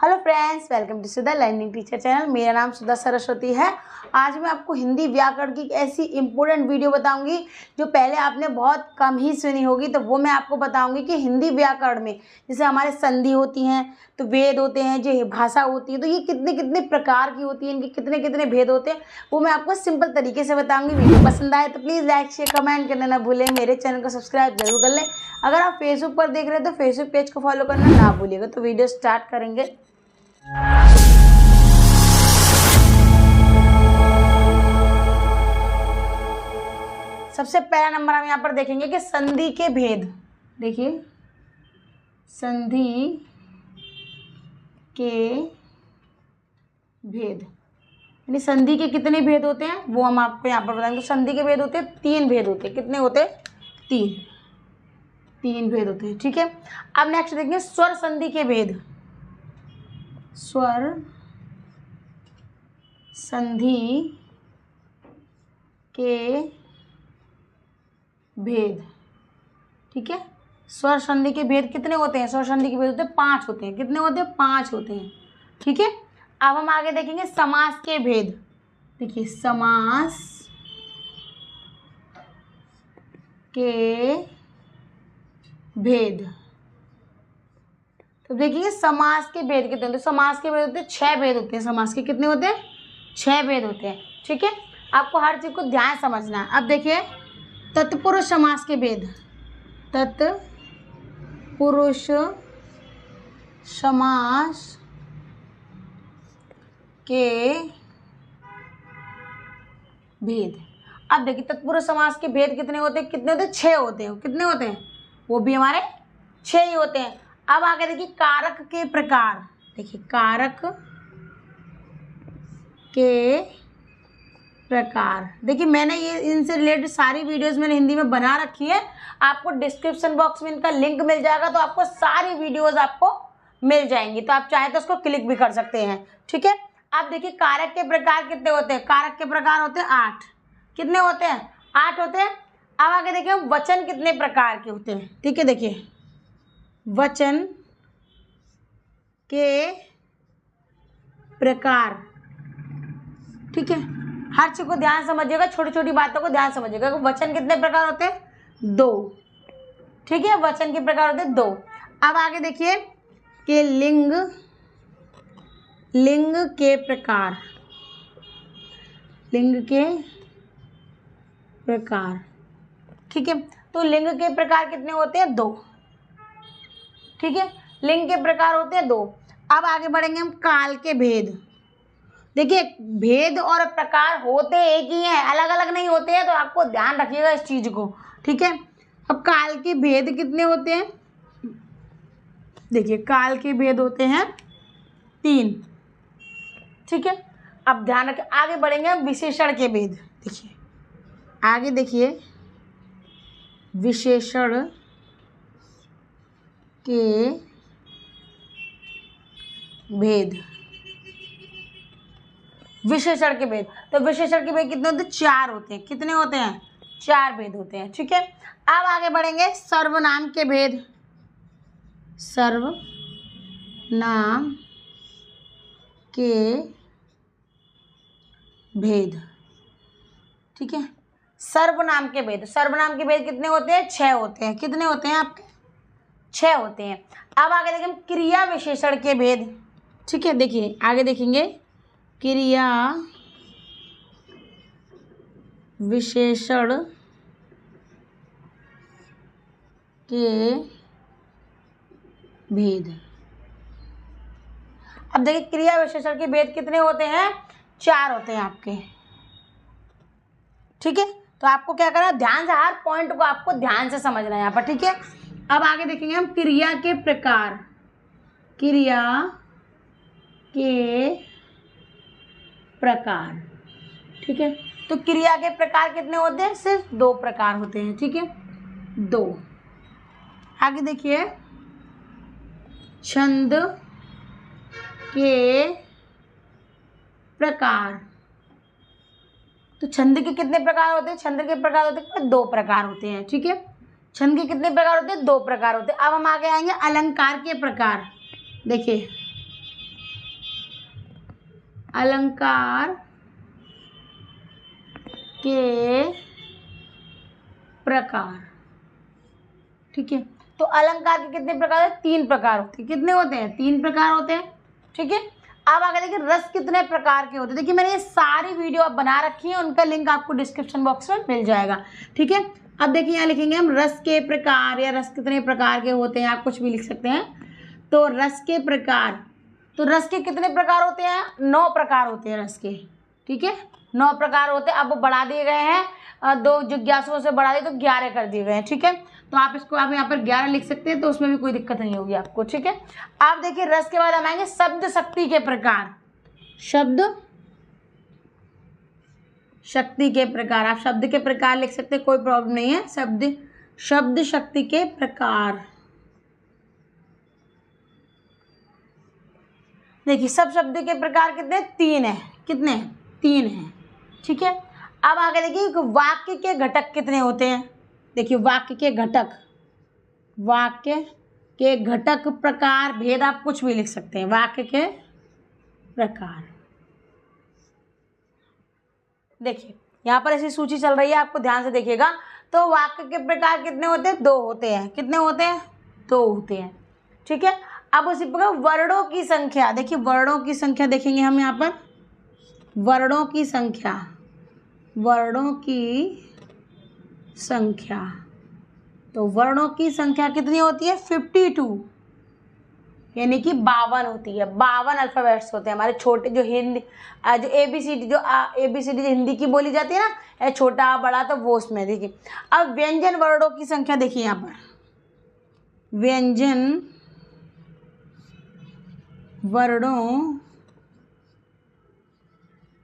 Hello friends, welcome to Sudha learning teacher channel. मेरा नाम सुधा सरस्वती है। आज मैं आपको हिंदी व्याकरण की एक ऐसी इम्पोर्टेंट वीडियो बताऊंगी जो पहले आपने बहुत कम ही सुनी होगी। तो वो मैं आपको बताऊंगी कि हिंदी व्याकरण में जैसे हमारे संधि होती हैं, तो वेद होते हैं, जो भाषा होती है, तो ये कितने कितने प्रकार की होती है, इनके कितने कितने भेद होते हैं, वो मैं आपको सिंपल तरीके से बताऊँगी। वीडियो पसंद आए तो प्लीज़ लाइक शेयर कमेंट करना ना भूलें। मेरे चैनल को सब्सक्राइब जरूर कर लें। अगर आप फेसबुक पर देख रहे हैं तो फेसबुक पेज को फॉलो करना ना भूलिएगा। तो वीडियो स्टार्ट करेंगे। सबसे पहला नंबर हम यहाँ पर देखेंगे कि संधि के भेद। देखिए, संधि के भेद यानी संधि के कितने भेद होते हैं वो हम आपको यहाँ पर बताएंगे। तो संधि के भेद होते हैं, 3 भेद होते हैं। कितने होते हैं? 3 भेद होते हैं। ठीक है, अब नेक्स्ट देखेंगे स्वर संधि के भेद। स्वर संधि के भेद। ठीक है, स्वर संधि के भेद कितने होते हैं? स्वर संधि के भेद होते हैं 5 होते हैं। कितने होते हैं? 5 होते हैं। ठीक है, अब हम आगे देखेंगे समास के भेद। देखिए, समास के भेद। तो देखिए समास के भेद कितने होते हैं? समास के भेद होते हैं 6 भेद होते हैं। समास के कितने होते हैं? 6 भेद होते हैं। ठीक है, आपको हर चीज को ध्यान समझना है। अब देखिए तत्पुरुष समास के भेद। तत्पुरुष समास के भेद। अब देखिए तत्पुरुष समास के भेद कितने होते हैं? कितने होते हैं? 6 होते हैं। कितने होते हैं? वो भी हमारे 6 ही होते हैं। अब आगे देखिए कारक के प्रकार। देखिए कारक के प्रकार। देखिए मैंने ये इनसे रिलेटेड सारी वीडियोस मैंने हिंदी में बना रखी है। आपको डिस्क्रिप्शन बॉक्स में इनका लिंक मिल जाएगा, तो आपको सारी वीडियोस आपको मिल जाएंगी। तो आप चाहें तो उसको क्लिक भी कर सकते हैं। ठीक है, अब देखिए कारक के प्रकार कितने होते हैं? कारक के प्रकार होते हैं 8। कितने होते हैं? 8 होते हैं। अब आगे देखिए वचन कितने प्रकार के होते हैं। ठीक है, देखिए वचन के प्रकार। ठीक है, हर चीज को ध्यान समझिएगा, छोटी छोटी बातों को ध्यान समझिएगा। वचन कितने प्रकार होते हैं? 2। ठीक है, वचन के प्रकार होते हैं 2। अब आगे देखिए कि लिंग के प्रकार। लिंग के प्रकार। ठीक है, तो लिंग के प्रकार कितने होते हैं? 2। ठीक है, लिंग के प्रकार होते हैं 2। अब आगे बढ़ेंगे हम काल के भेद। देखिए भेद और प्रकार होते एक ही हैं, अलग अलग नहीं होते हैं, तो आपको ध्यान रखिएगा इस चीज को। ठीक है, अब काल के भेद कितने होते हैं? देखिए काल के भेद होते हैं 3। ठीक है, अब ध्यान रखें। आगे बढ़ेंगे हम विशेषण के भेद। देखिए आगे देखिए विशेषण के भेद। विशेषण के भेद, तो विशेषण के भेद कितने होते हैं? 4 होते हैं। कितने होते हैं? 4 भेद होते हैं। ठीक है, अब आगे बढ़ेंगे सर्वनाम के भेद। सर्वनाम के भेद। ठीक है, सर्वनाम के भेद। सर्वनाम के भेद कितने होते हैं? 6 होते हैं। कितने होते हैं आपके? 6 होते हैं। अब आगे देखें क्रिया विशेषण के भेद। ठीक है, देखिए आगे देखेंगे क्रिया विशेषण के भेद। अब देखिए क्रिया विशेषण के भेद कितने होते हैं? 4 होते हैं आपके। ठीक है, तो आपको क्या करना है? ध्यान से हर पॉइंट को आपको ध्यान से समझना है यहाँ पर। ठीक है, अब आगे देखेंगे हम क्रिया के प्रकार। क्रिया के प्रकार। ठीक है, तो क्रिया के प्रकार कितने होते हैं? सिर्फ 2 प्रकार होते हैं। ठीक है, 2। आगे देखिए छंद के प्रकार। तो छंद के कितने प्रकार होते हैं? छंद के प्रकार होते हैं 2 प्रकार होते हैं। ठीक है, छंद के कितने प्रकार होते हैं? 2 प्रकार होते हैं। अब हम आगे आएंगे अलंकार के प्रकार। देखिए अलंकार के प्रकार। ठीक है, तो अलंकार के कितने प्रकार होते हैं? 3 प्रकार होते हैं। कितने होते हैं? 3 प्रकार होते हैं। ठीक है, अब आगे देखिए रस कितने प्रकार के होते हैं। देखिए मैंने ये सारी वीडियो अब बना रखी है, उनका लिंक आपको डिस्क्रिप्शन बॉक्स में मिल जाएगा। ठीक है, अब देखिए यहाँ लिखेंगे हम रस के प्रकार या रस कितने प्रकार के होते हैं, आप कुछ भी लिख सकते हैं। तो रस के प्रकार, तो रस के कितने प्रकार होते हैं? 9 प्रकार होते हैं रस के। ठीक है, 9 प्रकार होते हैं। अब वो बढ़ा दिए गए हैं, 2 जिज्ञासुओं से बढ़ा दिए तो 11 कर दिए गए हैं। ठीक है, तो आप इसको आप यहाँ पर 11 लिख सकते हैं, तो उसमें भी कोई दिक्कत नहीं होगी आपको। ठीक है, आप देखिए रस के बाद हम आएंगे शब्द शक्ति के प्रकार। शब्द शक्ति के प्रकार, आप शब्द के प्रकार लिख सकते हैं, कोई प्रॉब्लम नहीं है। शब्द शक्ति के प्रकार। देखिए सब शब्द के प्रकार कितने? 3 है। कितने? 3 है। ठीक है, अब आगे देखिए वाक्य के घटक कितने होते हैं। देखिए वाक्य के घटक प्रकार भेद, आप कुछ भी लिख सकते हैं। वाक्य के प्रकार, देखिए यहाँ पर ऐसी सूची चल रही है, आपको ध्यान से देखिएगा। तो वाक्य के प्रकार कितने होते हैं? 2 होते हैं। कितने होते हैं? 2 होते हैं। ठीक है, अब उसी प्रकार वर्णों की संख्या। देखिए वर्णों की संख्या देखेंगे हम यहाँ पर, वर्णों की संख्या। तो वर्णों की संख्या कितनी होती है? 52, यानी कि 52 होती है। 52 अल्फाबेट्स होते हैं हमारे छोटे, जो हिंदी जो ABCD जो हिंदी की बोली जाती है ना, छोटा बड़ा, तो वो उसमें देखिए। अब व्यंजन वर्णों की संख्या देखिए यहाँ पर, व्यंजन वर्णों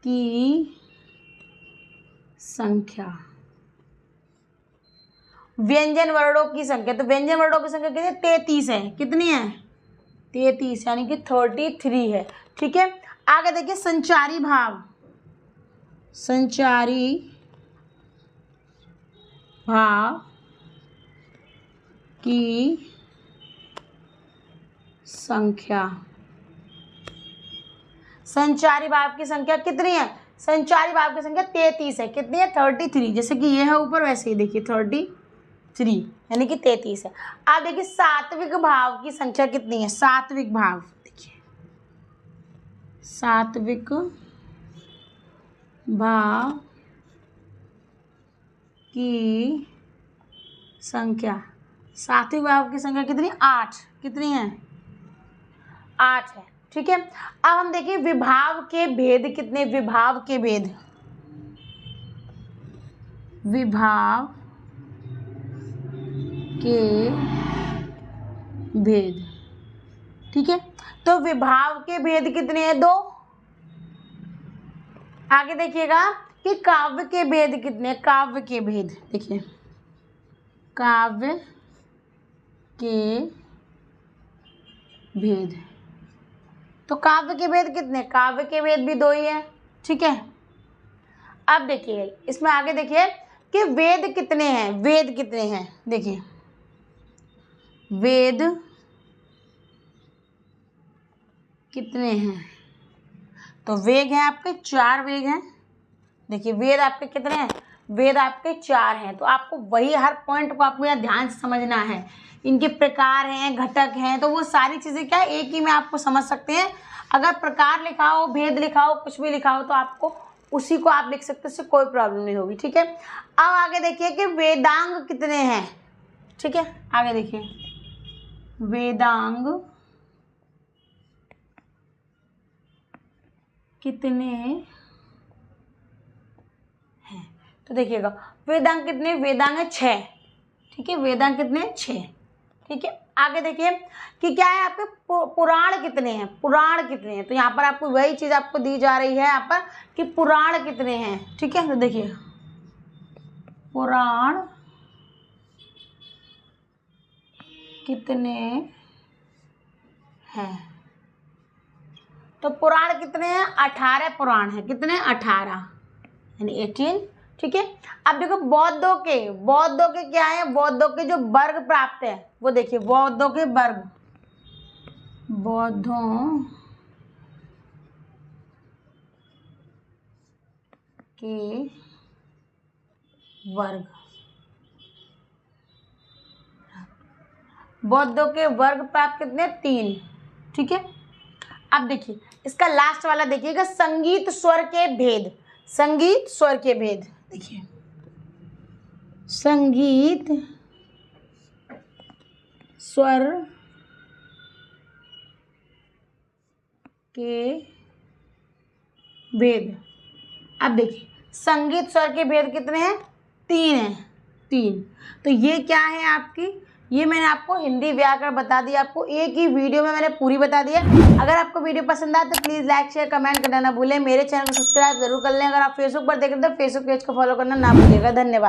की संख्या। व्यंजन वर्णों की संख्या, तो व्यंजन वर्णों की संख्या कितनी? 33 है। कितनी है? 33, यानी कि 33 है। ठीक है, आगे देखिए संचारी भाव की संख्या। संचारी भाव की संख्या कितनी है? संचारी भाव की संख्या 33 है। कितनी है? 33। जैसे कि ये है ऊपर, वैसे ही देखिए 33, यानी कि 33 है। आप देखिए सात्विक भाव की संख्या कितनी है? सात्विक भाव देखिए, सात्विक भाव की संख्या, सात्विक भाव की संख्या कितनी? 8। कितनी है? 8 है। ठीक है, अब हम देखिए विभाव के भेद कितने? विभाव के भेद, विभाव के भेद। ठीक है, तो विभाव के भेद कितने हैं? 2। आगे देखिएगा कि काव्य के भेद कितने? काव्य के भेद देखिए, काव्य के भेद, तो काव्य के भेद कितने? काव्य के भेद भी 2 ही है। ठीक है, अब देखिए इसमें आगे देखिए कि वेद कितने हैं? वेद कितने हैं? देखिए वेद कितने हैं? तो वेद हैं आपके 4 वेद हैं। देखिए वेद आपके कितने हैं? वेद आपके 4 हैं। तो आपको वही हर पॉइंट को आपको यहाँ ध्यान से समझना है। इनके प्रकार हैं, घटक हैं, तो वो सारी चीज़ें क्या है एक ही में आपको समझ सकते हैं। अगर प्रकार लिखा हो, भेद लिखा हो, कुछ भी लिखा हो, तो आपको उसी को आप लिख सकते हो, उससे कोई प्रॉब्लम नहीं होगी। ठीक है, अब आगे देखिए कि वेदांग कितने हैं। ठीक है, आगे देखिए वेदांग कितने हैं। तो देखिएगा वेदांग कितने? वेदांग है 6। ठीक है, वेदांग कितने? 6। ठीक है, आगे देखिए कि क्या है आपके पुराण कितने हैं? पुराण कितने हैं? तो यहाँ पर आपको वही चीज़ आपको दी जा रही है यहाँ पर कि पुराण कितने हैं। ठीक है, तो देखिए पुराण कितने हैं? तो पुराण कितने हैं? 18 पुराण है। कितने? 18, यानी 18। ठीक है, अब देखो बौद्धों के क्या है? बौद्धों के जो वर्ग प्राप्त है वो देखिए, बौद्धों के वर्ग, बौद्धों के वर्ग। बौद्धों के वर्ग प्राप्त कितने? 3। ठीक है, अब देखिए इसका लास्ट वाला देखिएगा, संगीत स्वर के भेद। संगीत स्वर के भेद देखिए, संगीत स्वर के भेद। अब देखिए संगीत स्वर के भेद कितने हैं? 3 हैं, 3। तो ये क्या है आपकी, ये मैंने आपको हिंदी व्याकरण बता दिया, आपको एक ही वीडियो में मैंने पूरी बता दिया। अगर आपको वीडियो पसंद आए तो प्लीज़ लाइक शेयर कमेंट करना ना भूलें। मेरे चैनल को सब्सक्राइब जरूर कर लें। अगर आप फेसबुक पर देख रहे हैं तो फेसबुक पेज को फॉलो करना ना भूलिएगा। धन्यवाद।